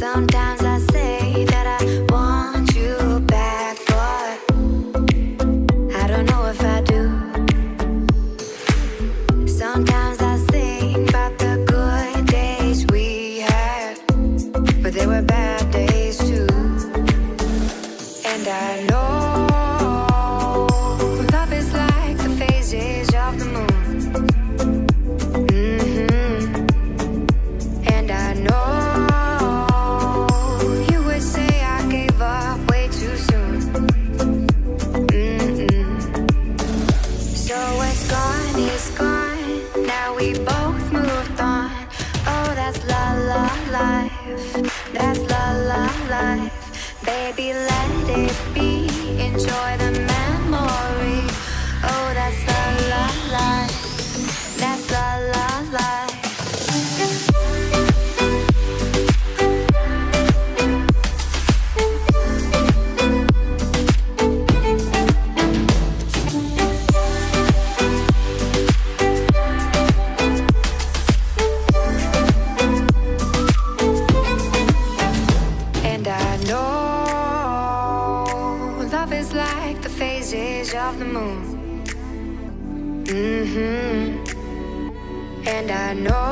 Sometimes I say that I want you back, but I don't know if I do. Sometimes I think about the good days we had, but they were bad days too. And I know love is like the phases of the moon. And I know you would say I gave up way too soon. So it's gone, now we both moved on. Oh, that's la la life, that's la la life. Baby, let it be, enjoy the memory. Oh, that's la la life, that's la la life. And I know love is like the phases of the moon. And I know